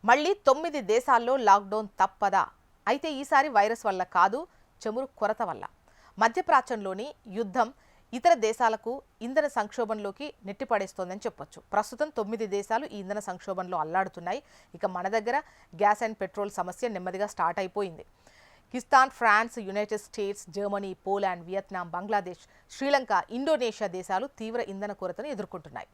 మళ్ళీ 9 దేశాల్లో లాక్డౌన్ తప్పదా? అయితే ఈసారి వైరస్ వల్ల కాదు, చమురు కొరత వల్ల. మధ్యప్రాచ్యంలోని యుద్ధం ఇతర దేశాలకు ఇంధన సంక్షోభంలోకి నెట్టిపడేస్తోందని చెప్పొచ్చు. ప్రస్తుతం 9 దేశాలు ఈ ఇంధన సంక్షోభంలో అల్లాడుతున్నాయి. ఇక మన దగ్గర గ్యాస్ అండ్ పెట్రోల్ సమస్య నెమ్మదిగా స్టార్ట్ అయిపోయింది. Pakistan, France, United States, Germany, Poland, Vietnam, Bangladesh, Sri Lanka, Indonesia దేశాలు తీవ్ర ఇంధన కొరతను ఎదుర్కొంటున్నాయి.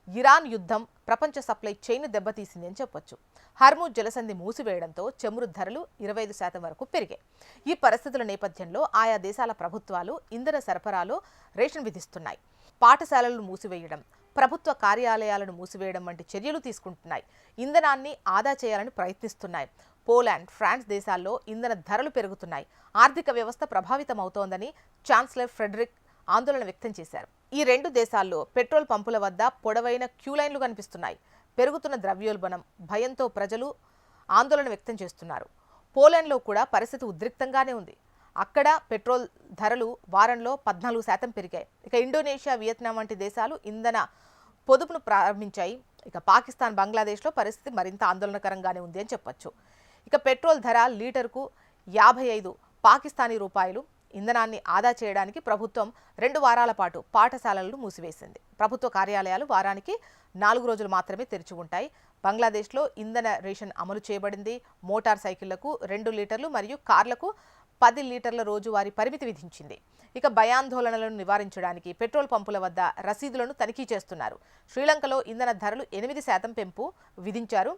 ఇరాన్ యుద్ధం ప్రపంచ సప్లై చైన్ దెబ్బతీసింది అని చెప్పొచ్చు. హర్ముజ్ జలసంధి మూసివేయడంతో చమురు ధరలు 25% వరకు పెరిగాయి. ఈ పరిస్థితుల నేపథ్యంలో ఆయా దేశాల ప్రభుత్వాలు ఇంధన సరఫరాలో రేషన్ విధిస్తున్నాయి. పాఠశాలలను మూసివేయడం, ప్రభుత్వ కార్యాలయాలను మూసివేయడం వంటి చర్యలు తీసుకుంటున్నాయి. ఇంధనాన్ని ఆదా చేయాలని ప్రయత్నిస్తున్నాయి. పోలాండ్, ఫ్రాన్స్ దేశాల్లో ఇంధన ధరలు పెరుగుతున్నాయి. ఆర్థిక వ్యవస్థ ప్రభావితమవుతోందని ఛాన్సలర్ ఫ్రెడరిక్ ఆందోళన వ్యక్తం చేశారు. ఈ 2 దేశాల్లో పెట్రోల్ పంపుల వద్ద పొడవైన క్యూలైన్లు కనిపిస్తున్నాయి. పెరుగుతున్న ద్రవ్యోల్బణం భయంతో ప్రజలు ఆందోళన వ్యక్తం చేస్తున్నారు. పోలాండ్లో కూడా పరిస్థితి ఉద్రిక్తంగానే ఉంది. అక్కడ పెట్రోల్ ధరలు వారంలో 14% పెరిగాయి. ఇక ఇండోనేషియా, వియత్నాం వంటి దేశాలు ఇంధన పొదుపును ప్రారంభించాయి. ఇక పాకిస్తాన్, బంగ్లాదేశ్లో పరిస్థితి మరింత ఆందోళనకరంగానే ఉంది అని చెప్పొచ్చు. ఇక పెట్రోల్ ధర లీటర్కు 55 పాకిస్తానీ రూపాయలు. ఇంధనాన్ని ఆదా చేయడానికి ప్రభుత్వం 2 వారాల పాటు పాఠశాలలను మూసివేసింది. ప్రభుత్వ కార్యాలయాలు వారానికి 4 రోజులు మాత్రమే తెరిచి ఉంటాయి. బంగ్లాదేశ్లో ఇంధన రేషన్ అమలు చేయబడింది. మోటార్ సైకిళ్లకు 2 లీటర్లు మరియు కార్లకు 10 లీటర్ల రోజువారీ పరిమితి విధించింది. ఇక భయాందోళనలను నివారించడానికి పెట్రోల్ పంపుల వద్ద రసీదులను తనిఖీ చేస్తున్నారు. శ్రీలంకలో ఇంధన ధరలు 8% పెంపు విధించారు.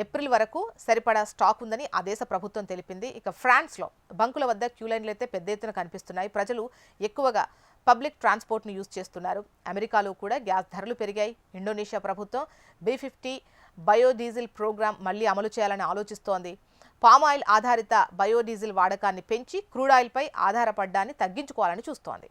ఏప్రిల్ వరకు సరిపడా స్టాక్ ఉందని ఆ దేశ ప్రభుత్వం తెలిపింది. ఇక ఫ్రాన్స్లో బంకుల వద్ద క్యూలైన్లు అయితే పెద్ద ఎత్తున కనిపిస్తున్నాయి. ప్రజలు ఎక్కువగా పబ్లిక్ ట్రాన్స్పోర్ట్ను యూజ్ చేస్తున్నారు. అమెరికాలో కూడా గ్యాస్ ధరలు పెరిగాయి. ఇండోనేషియా ప్రభుత్వం B50 బయోడీజిల్ ప్రోగ్రాం మళ్లీ అమలు చేయాలని ఆలోచిస్తోంది. పామాయిల్ ఆధారిత బయోడీజిల్ వాడకాన్ని పెంచి క్రూడ్ ఆయిల్పై ఆధారపడ్డాన్ని తగ్గించుకోవాలని చూస్తోంది.